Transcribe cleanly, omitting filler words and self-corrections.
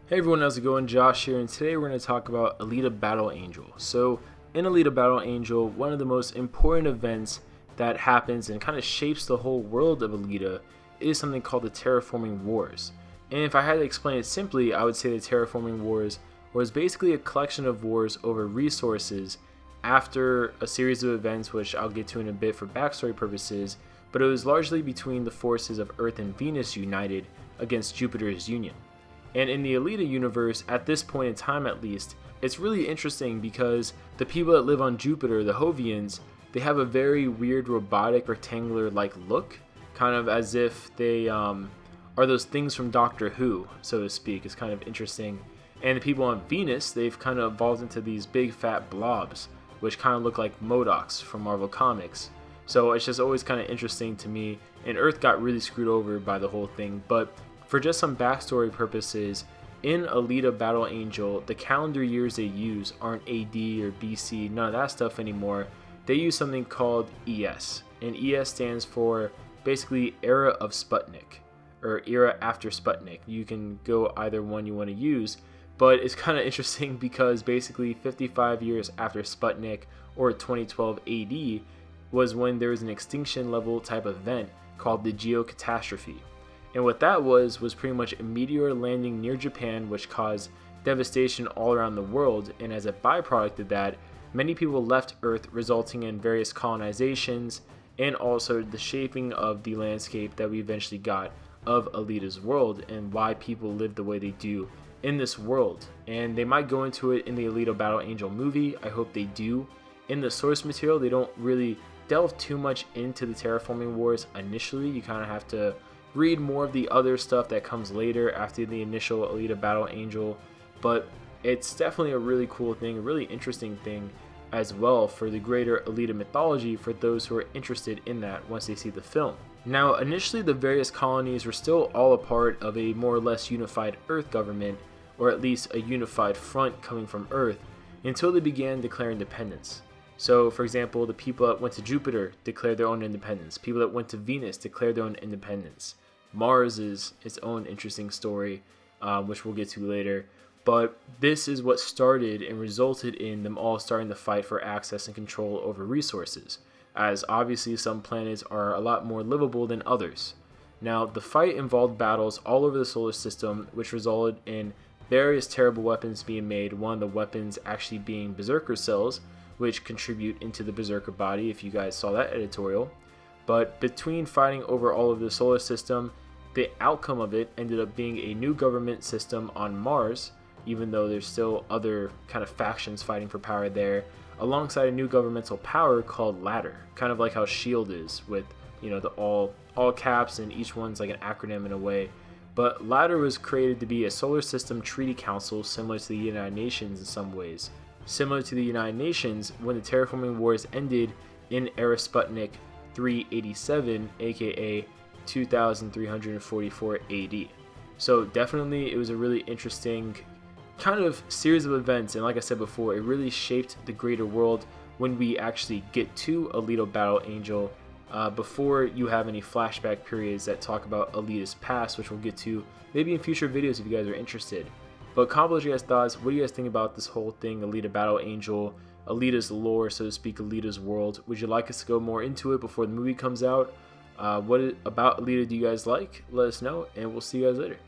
Hey everyone, how's it going? Josh here, and today we're going to talk about Alita Battle Angel. So, in Alita Battle Angel, one of the most important events that happens and kind of shapes the whole world of Alita is something called the Terraforming Wars. And if I had to explain it simply, I would say the Terraforming Wars was basically a collection of wars over resources after a series of events, which I'll get to in a bit for backstory purposes, but it was largely between the forces of Earth and Venus united against Jupiter's union. And in the Alita universe, at this point in time at least, it's really interesting because the people that live on Jupiter, the Jovians, they have a very weird robotic rectangular-like look, kind of as if they are those things from Doctor Who, so to speak. It's kind of interesting. And the people on Venus, they've kind of evolved into these big fat blobs, which kind of look like MODOKs from Marvel Comics. So it's just always kind of interesting to me, and Earth got really screwed over by the whole thing. But for just some backstory purposes, in Alita Battle Angel, the calendar years they use aren't AD or BC, none of that stuff anymore. They use something called ES, and ES stands for basically Era of Sputnik, or Era after Sputnik. You can go either one you want to use, but it's kind of interesting because basically 55 years after Sputnik, or 2012 AD, was when there was an extinction level type event called the Geocatastrophe. And what that was pretty much a meteor landing near Japan, which caused devastation all around the world. And as a byproduct of that, many people left Earth, resulting in various colonizations and also the shaping of the landscape that we eventually got of Alita's world and why people live the way they do in this world. And they might go into it in the Alita Battle Angel movie. I hope they do. In the source material, they don't really delve too much into the Terraforming Wars initially. You kind of have to read more of the other stuff that comes later after the initial Alita Battle Angel, but it's definitely a really cool thing, a really interesting thing as well for the greater Alita mythology for those who are interested in that once they see the film. Now, initially the various colonies were still all a part of a more or less unified Earth government, or at least a unified front coming from Earth, until they began declaring independence. So, for example, the people that went to Jupiter declared their own independence. People that went to Venus declared their own independence. Mars is its own interesting story, which we'll get to later. But this is what started and resulted in them all starting to fight for access and control over resources, as obviously some planets are a lot more livable than others. Now, the fight involved battles all over the solar system, which resulted in various terrible weapons being made, one of the weapons actually being Berserker cells, which contribute into the Berserker body, if you guys saw that editorial. But between fighting over all of the solar system, the outcome of it ended up being a new government system on Mars, even though there's still other kind of factions fighting for power there, alongside a new governmental power called Ladder, kind of like how SHIELD is, with the all caps, and each one's like an acronym in a way. But Ladder was created to be a solar system treaty council similar to the United Nations in some ways. Similar to the United Nations, when the Terraforming Wars ended in Era Sputnik 387, aka 2344 AD. So definitely it was a really interesting kind of series of events, and like I said before, it really shaped the greater world when we actually get to Alita Battle Angel, before you have any flashback periods that talk about Alita's past, which we'll get to maybe in future videos if you guys are interested. But comment below your guys' thoughts. What do you guys think about this whole thing, Alita Battle Angel, Alita's lore, so to speak, Alita's world? Would you like us to go more into it before the movie comes out? What about Alita do you guys like? Let us know, and we'll see you guys later.